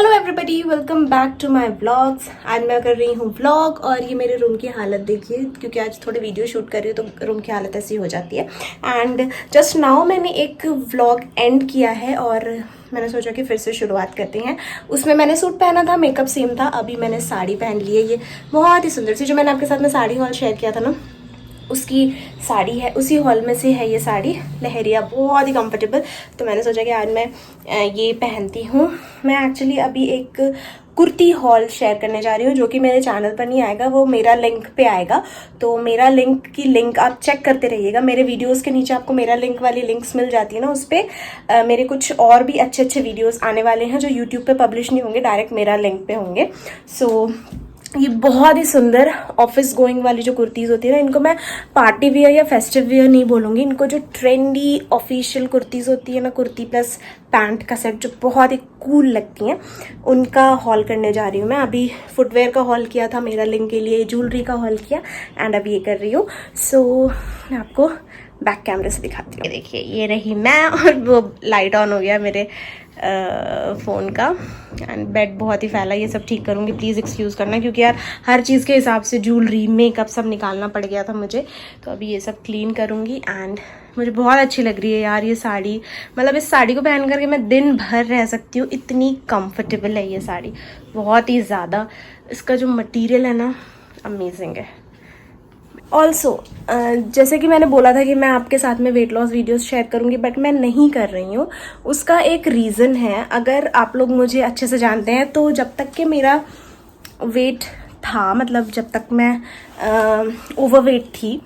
Hello everybody, welcome back to my vlogs. आज मैं कर रही हूँ व्लॉग और ये मेरे रूम की हालत देखिए, क्योंकि आज थोड़े वीडियो शूट कर रही हूँ तो रूम की हालत ऐसी हो जाती है। एंड जस्ट नाउ मैंने एक व्लॉग एंड किया है और मैंने सोचा कि फिर से शुरुआत करते हैं। उसमें मैंने सूट पहना था, मेकअप सेम था। अभी मैंने साड़ी पहन ली है, ये बहुत ही सुंदर सी, जो मैंने आपके साथ में साड़ी हॉल शेयर किया था ना, उसकी साड़ी है, उसी हॉल में से है ये साड़ी। लहरिया, बहुत ही कंफर्टेबल। तो मैंने सोचा कि आज मैं ये पहनती हूँ। मैं एक्चुअली अभी एक कुर्ती हॉल शेयर करने जा रही हूँ, जो कि मेरे चैनल पर नहीं आएगा, वो मेरा लिंक पे आएगा। तो मेरा लिंक की लिंक आप चेक करते रहिएगा। मेरे वीडियोस के नीचे आपको मेरा लिंक वाली लिंक्स मिल जाती है ना, उस पर मेरे कुछ और भी अच्छे अच्छे वीडियोस आने वाले हैं जो यूट्यूब पे पब्लिश नहीं होंगे, डायरेक्ट मेरा लिंक पे होंगे। सो ये बहुत ही सुंदर ऑफिस गोइंग वाली जो कुर्तीज़ होती है ना, इनको मैं पार्टी वियर या फेस्टिव वियर नहीं बोलूँगी। इनको जो ट्रेंडी ऑफिशियल कुर्तीज़ होती है ना, कुर्ती प्लस पैंट का सेट, जो बहुत ही कूल लगती हैं, उनका हॉल करने जा रही हूँ मैं। अभी फुटवेयर का हॉल किया था मेरा लिंक के लिए, ज्वेलरी का हॉल किया, एंड अभी ये कर रही हूँ। सो मैं आपको बैक कैमरे से दिखाती हूँ। देखिए, ये रही मैं, और वो लाइट ऑन हो गया मेरे फ़ोन का। एंड बेड बहुत ही फैला, ये सब ठीक करूँगी, प्लीज़ एक्सक्यूज़ करना, क्योंकि यार हर चीज़ के हिसाब से ज्वेलरी मेकअप सब निकालना पड़ गया था मुझे। तो अभी ये सब क्लीन करूँगी। एंड मुझे बहुत अच्छी लग रही है यार ये साड़ी। मतलब इस साड़ी को पहन करके मैं दिन भर रह सकती हूँ, इतनी कंफर्टेबल है ये साड़ी, बहुत ही ज़्यादा। इसका जो मटेरियल है ना, अमेजिंग है। ऑल्सो जैसे कि मैंने बोला था कि मैं आपके साथ में वेट लॉस वीडियोस शेयर करूंगी, बट मैं नहीं कर रही हूँ। उसका एक रीज़न है। अगर आप लोग मुझे अच्छे से जानते हैं तो जब तक कि मेरा वेट था, मतलब जब तक मैं ओवरवेट थी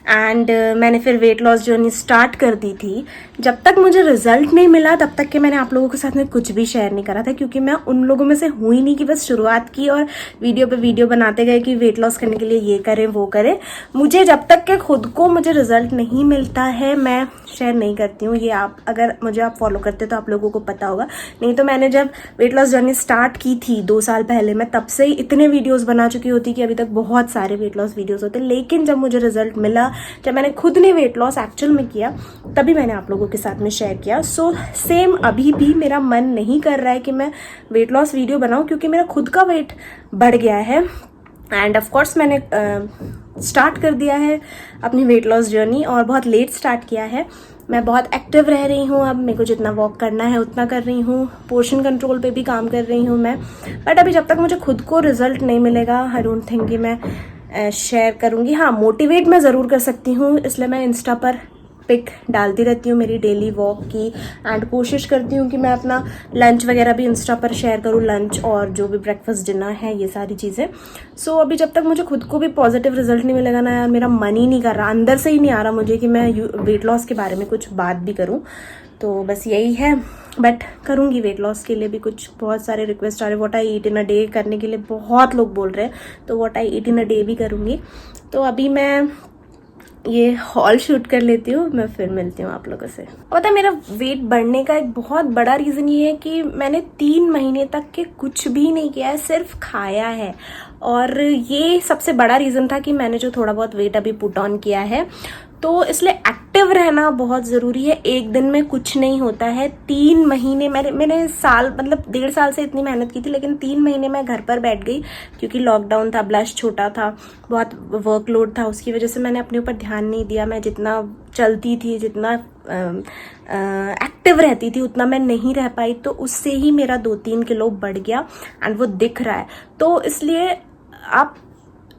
एंड मैंने फिर वेट लॉस जर्नी स्टार्ट कर दी थी, जब तक मुझे रिजल्ट नहीं मिला तब तक के मैंने आप लोगों के साथ में कुछ भी शेयर नहीं करा था, क्योंकि मैं उन लोगों में से हुई नहीं कि बस शुरुआत की और वीडियो पे वीडियो बनाते गए कि वेट लॉस करने के लिए ये करें वो करें। मुझे जब तक के खुद को मुझे रिजल्ट नहीं मिलता है, मैं शेयर नहीं करती हूँ। ये आप अगर मुझे आप फॉलो करते तो आप लोगों को पता होगा। नहीं तो मैंने जब वेट लॉस जर्नी स्टार्ट की थी 2 साल पहले, मैं तब से ही इतने वीडियोस बना चुकी होती कि अभी तक बहुत सारे वेट लॉस वीडियोस होते। लेकिन जब मुझे रिजल्ट मिला, जब मैंने खुद ने वेट लॉस एक्चुअल में किया, तभी मैंने आप लोगों के साथ में शेयर किया। सो सेम अभी भी मेरा मन नहीं कर रहा है कि मैं वेट लॉस वीडियो बनाऊं, क्योंकि मेरा खुद का वेट बढ़ गया है। एंड ऑफ कोर्स मैंने स्टार्ट कर दिया है अपनी वेट लॉस जर्नी, और बहुत लेट स्टार्ट किया है। मैं बहुत एक्टिव रह रही हूँ, अब मेरे को जितना वॉक करना है उतना कर रही हूँ, पोर्शन कंट्रोल पे भी काम कर रही हूँ मैं। बट अभी जब तक मुझे खुद को रिजल्ट नहीं मिलेगा, आई डोंट थिंक कि मैं शेयर करूँगी। हाँ, मोटिवेट मैं ज़रूर कर सकती हूँ, इसलिए मैं इंस्टा पर पिक डालती रहती हूँ मेरी डेली वॉक की। एंड कोशिश करती हूँ कि मैं अपना लंच वगैरह भी इंस्टा पर शेयर करूँ, लंच और जो भी ब्रेकफास्ट डिनर है, ये सारी चीज़ें। सो अभी जब तक मुझे खुद को भी पॉजिटिव रिजल्ट नहीं मिलेगा ना यार, मेरा मन ही नहीं कर रहा, अंदर से ही नहीं आ रहा मुझे कि मैं वेट लॉस के बारे में कुछ बात भी करूँ। तो बस यही है। बट करूँगी वेट लॉस के लिए भी कुछ, बहुत सारे रिक्वेस्ट आ रहे, what I eat in a day करने के लिए बहुत लोग बोल रहे हैं, तो what I eat in a day भी करूँगी। तो अभी मैं ये हॉल शूट कर लेती हूँ, मैं फिर मिलती हूँ आप लोगों से। पता है, मेरा वेट बढ़ने का एक बहुत बड़ा रीज़न ये है कि मैंने 3 महीने तक के कुछ भी नहीं किया है, सिर्फ खाया है। और ये सबसे बड़ा रीज़न था कि मैंने जो थोड़ा बहुत वेट अभी पुट ऑन किया है, तो इसलिए एक्टिव रहना बहुत ज़रूरी है। एक दिन में कुछ नहीं होता है। 3 महीने मैंने साल, मतलब 1.5 साल से इतनी मेहनत की थी, लेकिन 3 महीने मैं घर पर बैठ गई, क्योंकि लॉकडाउन था, ब्लश छोटा था, बहुत वर्कलोड था, उसकी वजह से मैंने अपने ऊपर ध्यान नहीं दिया। मैं जितना चलती थी, जितना एक्टिव रहती थी, उतना मैं नहीं रह पाई, तो उससे ही मेरा 2-3 किलो बढ़ गया एंड वो दिख रहा है। तो इसलिए आप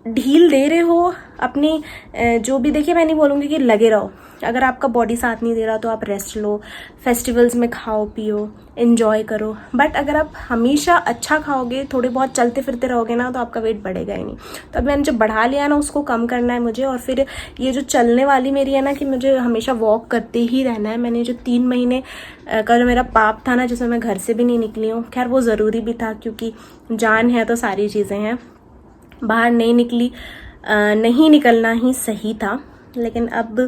ढील दे रहे हो अपनी, जो भी, देखिए मैं नहीं बोलूँगी कि लगे रहो, अगर आपका बॉडी साथ नहीं दे रहा तो आप रेस्ट लो, फेस्टिवल्स में खाओ पियो, एंजॉय करो। बट अगर आप हमेशा अच्छा खाओगे, थोड़े बहुत चलते फिरते रहोगे ना, तो आपका वेट बढ़ेगा ही नहीं। तो अब मैंने जो बढ़ा लिया है ना, उसको कम करना है मुझे। और फिर ये जो चलने वाली मेरी है ना, कि मुझे हमेशा वॉक करते ही रहना है। मैंने जो 3 महीने का जो मेरा पाप था ना, जिसमें मैं घर से भी नहीं निकली हूँ, खैर वो ज़रूरी भी था, क्योंकि जान है तो सारी चीज़ें हैं। बाहर नहीं निकली, नहीं निकलना ही सही था। लेकिन अब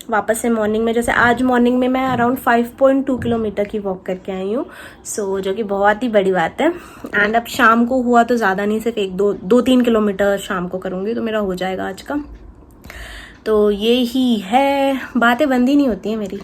वापस से मॉर्निंग में, जैसे आज मॉर्निंग में मैं अराउंड 5.2 किलोमीटर की वॉक करके आई हूँ। सो जो कि बहुत ही बड़ी बात है। एंड अब शाम को हुआ तो ज़्यादा नहीं, सिर्फ 2-3 किलोमीटर शाम को करूँगी, तो मेरा हो जाएगा आज का। तो ये ही है, बातें बंद ही नहीं होती हैं मेरी।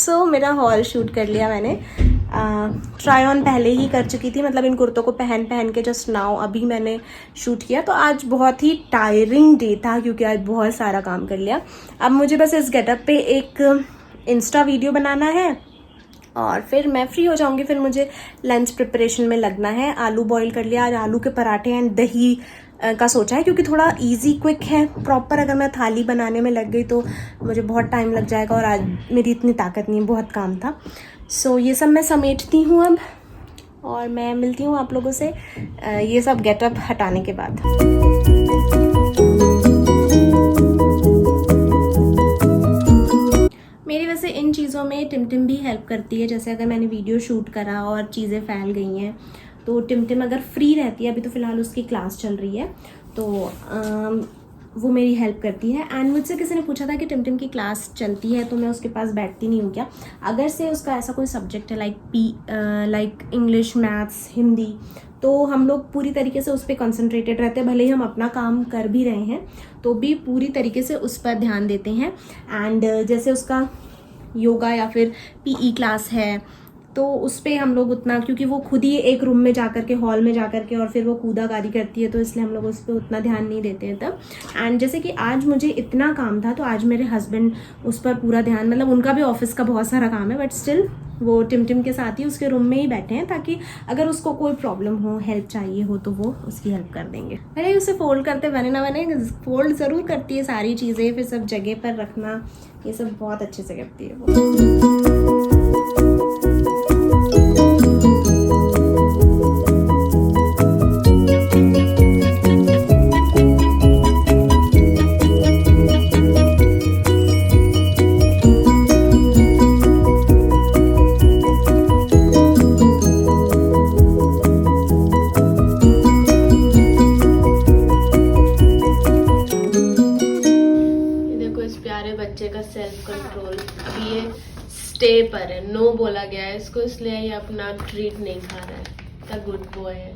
सो मेरा हॉल शूट कर लिया मैंने। ट्राई ऑन पहले ही कर चुकी थी, मतलब इन कुर्तों को पहन के जस्ट नाउ अभी मैंने शूट किया। तो आज बहुत ही टायरिंग डे था क्योंकि आज बहुत सारा काम कर लिया। अब मुझे बस इस गेटअप पे एक इंस्टा वीडियो बनाना है और फिर मैं फ्री हो जाऊंगी। फिर मुझे लंच प्रिपरेशन में लगना है। आलू बॉईल कर लिया, आज आलू के पराठे एंड दही का सोचा है क्योंकि थोड़ा इजी क्विक है। प्रॉपर अगर मैं थाली बनाने में लग गई तो मुझे बहुत टाइम लग जाएगा और आज मेरी इतनी ताकत नहीं है, बहुत काम था। सो ये सब मैं समेटती हूँ अब और मैं मिलती हूँ आप लोगों से ये सब गेटअप हटाने के बाद। मेरी वैसे इन चीज़ों में टिमटिम भी हेल्प करती है। जैसे अगर मैंने वीडियो शूट करा और चीज़ें फैल गई हैं तो टिमटिम अगर फ्री रहती है, अभी तो फ़िलहाल उसकी क्लास चल रही है, तो वो मेरी हेल्प करती है। एंड मुझसे किसी ने पूछा था कि टिमटिम की क्लास चलती है तो मैं उसके पास बैठती नहीं हूँ क्या। अगर से उसका ऐसा कोई सब्जेक्ट है लाइक इंग्लिश, मैथ्स, हिंदी, तो हम लोग पूरी तरीके से उस पर कंसंट्रेटेड रहते हैं। भले ही हम अपना काम कर भी रहे हैं तो भी पूरी तरीके से उस पर ध्यान देते हैं। एंड जैसे उसका योगा या फिर पीई क्लास है तो उस पर हम लोग उतना, क्योंकि वो खुद ही एक रूम में जाकर के, हॉल में जाकर के और फिर वो कूदाकारी करती है, तो इसलिए हम लोग उस पर उतना ध्यान नहीं देते हैं तब। एंड जैसे कि आज मुझे इतना काम था तो आज मेरे हस्बैंड उस पर पूरा ध्यान, मतलब उनका भी ऑफिस का बहुत सारा काम है बट स्टिल वो टिमटिम के साथ ही उसके रूम में ही बैठे हैं ताकि अगर उसको कोई प्रॉब्लम हो, हेल्प चाहिए हो तो वो उसकी हेल्प कर देंगे। अरे उसे फोल्ड करते बने ना बने, फोल्ड ज़रूर करती है सारी चीज़ें, फिर सब जगह पर रखना, ये सब बहुत अच्छे से करती है वो। बच्चे का सेल्फ कंट्रोल। अभी ये स्टे पर है, नो बोला गया है इसको, इसलिए ये अपना ट्रीट नहीं खा रहा है। इतना गुड बॉय है।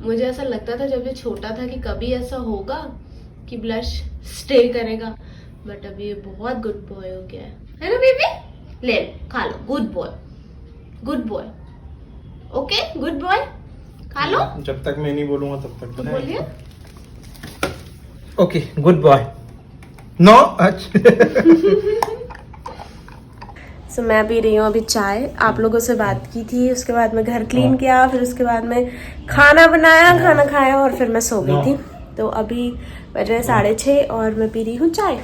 मुझे ऐसा लगता था जब ये छोटा था कि कभी ऐसा होगा कि ब्लश स्टे करेगा, बट अभी ये बहुत गुड बॉय हो गया है ना बेबी? ले खा लो, good boy, good boy, okay good boy, खा लो। जब तक मैं नहीं बोलूंगा तब तक तो बोलिए ओके गुड बॉय। नो सो मैं पी रही हूँ अभी चाय। आप लोगों से बात की थी, उसके बाद मैं घर क्लीन किया, फिर उसके बाद मैं खाना बनाया, खाना खाया और फिर मैं सो गई थी। तो अभी बज रहे 6:30 और मैं पी रही हूँ चाय।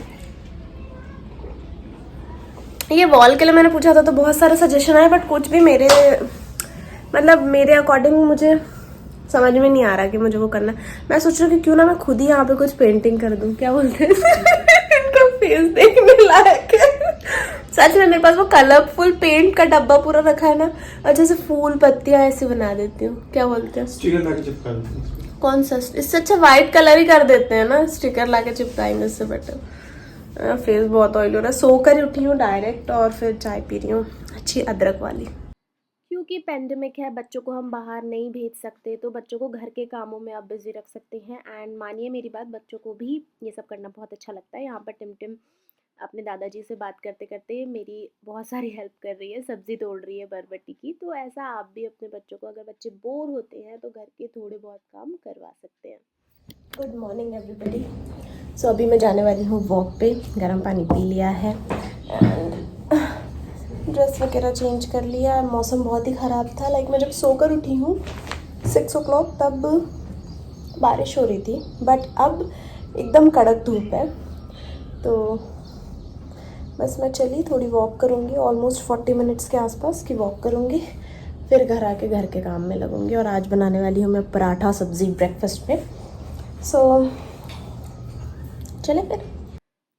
ये वॉल के लिए मैंने पूछा था तो बहुत सारे सजेशन आए बट कुछ भी मेरे अकॉर्डिंग मुझे समझ में नहीं आ रहा कि मुझे वो करना। मैं सोच रही हूँ कि क्यों ना मैं खुद ही यहाँ पे कुछ पेंटिंग कर दूँ, क्या बोलते हैं इनका फेस देखने लायक है। सच में मेरे पास वो कलरफुल पेंट का डब्बा पूरा रखा है ना, और जैसे फूल पत्तियां ऐसे बना देती हूँ, क्या बोलते हैं, स्टिकर लाके चिपका देते हैं। कौन सा? इससे अच्छा व्हाइट कलर ही कर देते हैं ना, स्टिकर लाके चिपकाएंगे इससे बेटर। फेस बहुत ऑयल हो रहा है। सोकर ही उठी हूँ डायरेक्ट और फिर चाय पी रही हूँ अच्छी अदरक वाली। क्योंकि पेंडेमिक है, बच्चों को हम बाहर नहीं भेज सकते तो बच्चों को घर के कामों में आप बिजी रख सकते हैं। एंड मानिए मेरी बात, बच्चों को भी ये सब करना बहुत अच्छा लगता है। यहाँ पर टिमटिम अपने दादाजी से बात करते करते मेरी बहुत सारी हेल्प कर रही है, सब्जी तोड़ रही है बरबटी की। तो ऐसा आप भी अपने बच्चों को, अगर बच्चे बोर होते हैं तो घर के थोड़े बहुत काम करवा सकते हैं। Good morning everybody. सो अभी मैं जाने वाली हूँ वॉक पे। गर्म पानी पी लिया है एंड ड्रेस वगैरह चेंज कर लिया। मौसम बहुत ही ख़राब था, लाइक मैं जब सोकर उठी हूँ 6 o'clock तब बारिश हो रही थी बट अब एकदम कड़क धूप है। तो बस मैं चली थोड़ी वॉक करूँगी, ऑलमोस्ट 40 मिनट्स के आसपास की वॉक करूँगी, फिर घर आके घर के काम में लगूँगी। और आज बनाने वाली हूँ मैं पराठा सब्ज़ी ब्रेकफास्ट में। सो चले फिर।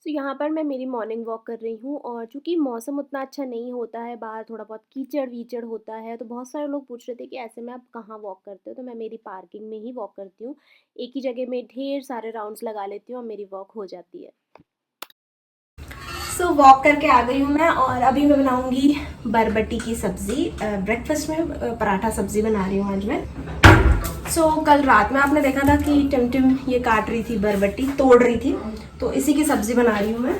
तो यहाँ पर मैं मेरी मॉर्निंग वॉक कर रही हूँ और चूँकि मौसम उतना अच्छा नहीं होता है, बाहर थोड़ा बहुत कीचड़ वीचड़ होता है, तो बहुत सारे लोग पूछ रहे थे कि ऐसे में आप कहाँ वॉक करते हो। तो मैं मेरी पार्किंग में ही वॉक करती हूँ, एक ही जगह में ढेर सारे राउंड्स लगा लेती हूँ और मेरी वॉक हो जाती है। सो वॉक करके आ गई हूँ मैं और अभी मैं बनाऊँगी बरबटी की सब्ज़ी। ब्रेकफास्ट में पराठा सब्ज़ी बना रही हूँ आज मैं। सो कल रात में आपने देखा था कि टिमटिम ये काट रही थी, बरबटी तोड़ रही थी, तो इसी की सब्ज़ी बना रही हूँ मैं।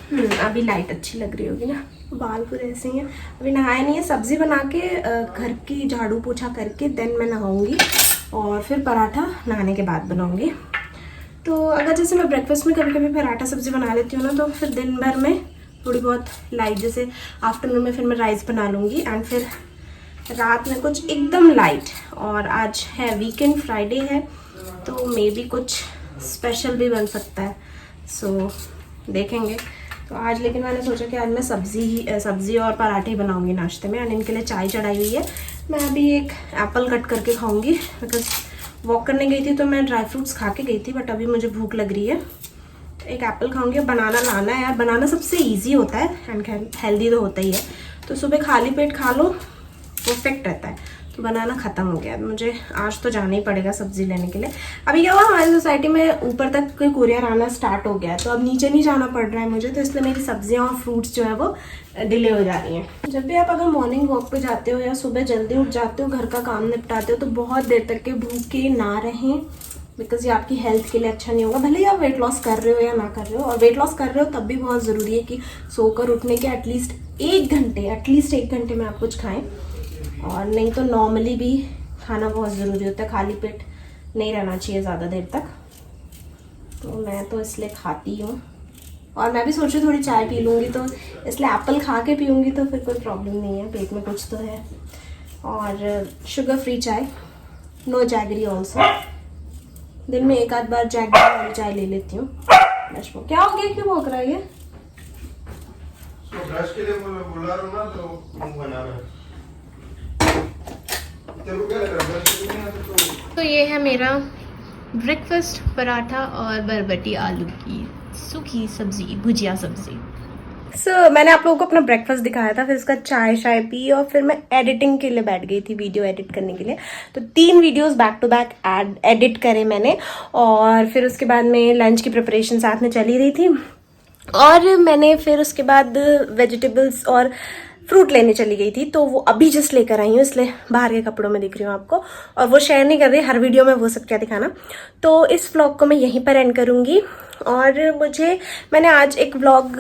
अभी लाइट अच्छी लग रही होगी ना, बाल पूरे ऐसे ही हैं। अभी नहाया नहीं है, सब्जी बना के घर की झाड़ू पोछा करके देन मैं नहाऊंगी और फिर पराठा नहाने के बाद बनाऊंगी। तो अगर जैसे मैं ब्रेकफास्ट में कभी कभी पराठा सब्जी बना लेती हूँ ना, तो फिर दिन भर में थोड़ी बहुत लाइट, जैसे आफ्टरनून में फिर मैं राइस बना लूँगी एंड फिर रात में कुछ एकदम लाइट। और आज है वीकेंड, फ्राइडे है, तो मे बी कुछ स्पेशल भी बन सकता है, सो देखेंगे। तो आज लेकिन मैंने सोचा कि आज मैं सब्ज़ी और पराठे ही बनाऊंगी नाश्ते में, एंड इनके लिए चाय चढ़ाई हुई है। मैं अभी एक एप्पल कट करके खाऊंगी, बिकॉज वॉक करने गई थी तो मैं ड्राई फ्रूट्स खा के गई थी, बट अभी मुझे भूख लग रही है। एक एप्पल खाऊंगी। बनाना लाना है यार, बनाना सबसे ईजी होता है एंड हेल्दी तो होता ही है, तो सुबह खाली पेट खा लो, परफेक्ट रहता है। तो बनाना ख़त्म हो गया, मुझे आज तो जाना ही पड़ेगा सब्जी लेने के लिए। अभी क्या हुआ, हमारी सोसाइटी में ऊपर तक कोई कुरियर आना स्टार्ट हो गया है, तो अब नीचे नहीं जाना पड़ रहा है मुझे, तो इसलिए मेरी सब्जियां और फ्रूट्स जो है वो डिले हो जा रही हैं। जब भी आप अगर मॉर्निंग वॉक पे जाते हो या सुबह जल्दी उठ जाते हो, घर का काम निपटाते हो, तो बहुत देर तक के भूखे ना रहें, बिकॉज ये आपकी हेल्थ के लिए अच्छा नहीं होगा। भले ही आप वेट लॉस कर रहे हो या ना कर रहे हो, और वेट लॉस कर रहे हो तब भी बहुत ज़रूरी है कि सोकर उठने के एटलीस्ट एक घंटे में आप कुछ खाएं, और नहीं तो नॉर्मली भी खाना बहुत ज़रूरी होता है, खाली पेट नहीं रहना चाहिए ज़्यादा देर तक। तो मैं तो इसलिए खाती हूँ, और मैं भी सोच रही हूँ थोड़ी चाय पी लूँगी, तो इसलिए एप्पल खा के पीऊँगी तो फिर कोई प्रॉब्लम नहीं है, पेट में कुछ तो है। और शुगर फ्री चाय, नो जैगरी ऑल्सो, दिन में एक आध बार जैगरी वाली चाय ले लेती हूँ। क्या हो गया, क्यों भौंक रहा है ये? ब्रश के लिए बुला रहा हूँ ना, तो मुंह बना रहा है। तो ये है मेरा ब्रेकफास्ट, पराठा और बरबटी आलू की सूखी सब्जी, भुजिया सब्जी। मैंने आप लोगों को अपना ब्रेकफास्ट दिखाया था, फिर इसका चाय पी, और फिर मैं एडिटिंग के लिए बैठ गई थी, वीडियो एडिट करने के लिए। तो 3 videos back to back edit करे मैंने, और फिर उसके बाद में लंच की प्रिपरेशन साथ में चली रही थी, और मैंने फिर उसके बाद वेजिटेबल्स और फ्रूट लेने चली गई थी, तो वो अभी जस्ट लेकर आई हूँ, इसलिए बाहर के कपड़ों में दिख रही हूँ आपको, और वो शेयर नहीं कर रही हर वीडियो में, वो सब क्या दिखाना। तो इस व्लॉग को मैं यहीं पर एंड करूँगी। और मैंने आज एक व्लॉग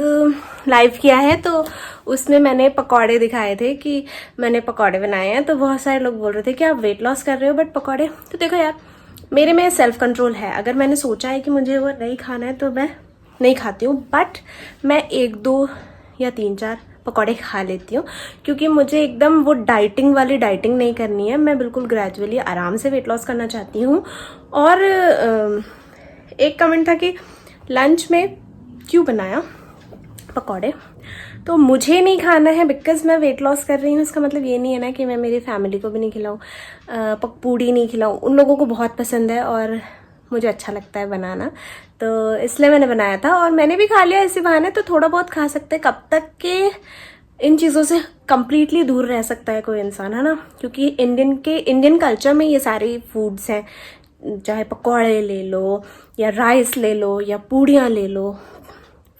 लाइव किया है, तो उसमें मैंने पकौड़े दिखाए थे कि मैंने पकौड़े बनाए हैं, तो बहुत सारे लोग बोल रहे थे कि आप वेट लॉस कर रहे हो बट पकौड़े। तो देखो यार, मेरे में सेल्फ कंट्रोल है, अगर मैंने सोचा है कि मुझे वो नहीं खाना है तो मैं नहीं खाती हूँ, बट मैं 1, 2 या 3, 4 पकौड़े खा लेती हूँ, क्योंकि मुझे एकदम वो डाइटिंग वाली डाइटिंग नहीं करनी है, मैं बिल्कुल ग्रेजुअली आराम से वेट लॉस करना चाहती हूँ। और एक कमेंट था कि लंच में क्यों बनाया पकौड़े, तो मुझे नहीं खाना है बिकॉज मैं वेट लॉस कर रही हूँ। इसका मतलब ये नहीं है ना कि मैं मेरी फैमिली को भी नहीं खिलाऊँ, पूड़ी नहीं खिलाऊँ, उन लोगों को बहुत पसंद है और मुझे अच्छा लगता है बनाना, तो इसलिए मैंने बनाया था, और मैंने भी खा लिया इसी बहाने। तो थोड़ा बहुत खा सकते हैं, कब तक के इन चीज़ों से कंप्लीटली दूर रह सकता है कोई इंसान, है ना, क्योंकि इंडियन कल्चर में ये सारे फूड्स हैं, चाहे पकौड़े ले लो या राइस ले लो या पूड़ियाँ ले लो,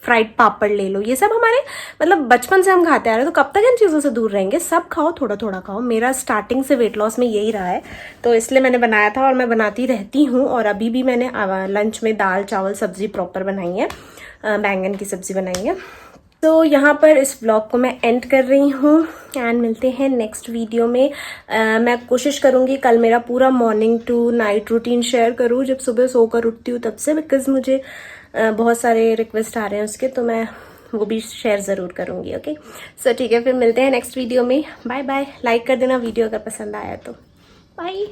फ्राइड पापड़ ले लो, ये सब हमारे मतलब बचपन से हम खाते आ रहे हैं, तो कब तक इन चीज़ों से दूर रहेंगे। सब खाओ, थोड़ा थोड़ा खाओ। मेरा स्टार्टिंग से वेट लॉस में यही रहा है, तो इसलिए मैंने बनाया था और मैं बनाती रहती हूँ। और अभी भी मैंने लंच में दाल चावल सब्जी प्रॉपर बनाई है, बैंगन की सब्जी बनाई है। तो यहाँ पर इस व्लॉग को मैं एंड कर रही हूँ, एंड मिलते हैं नेक्स्ट वीडियो में। मैं कोशिश करूँगी कल मेरा पूरा morning to night routine share करूँ, जब सुबह सोकर उठती हूँ तब से, बिकॉज मुझे बहुत सारे रिक्वेस्ट आ रहे हैं उसके, तो मैं वो भी शेयर ज़रूर करूँगी। ओके, सो ठीक है, फिर मिलते हैं नेक्स्ट वीडियो में। Bye bye. लाइक कर देना वीडियो अगर पसंद आया तो। बाय।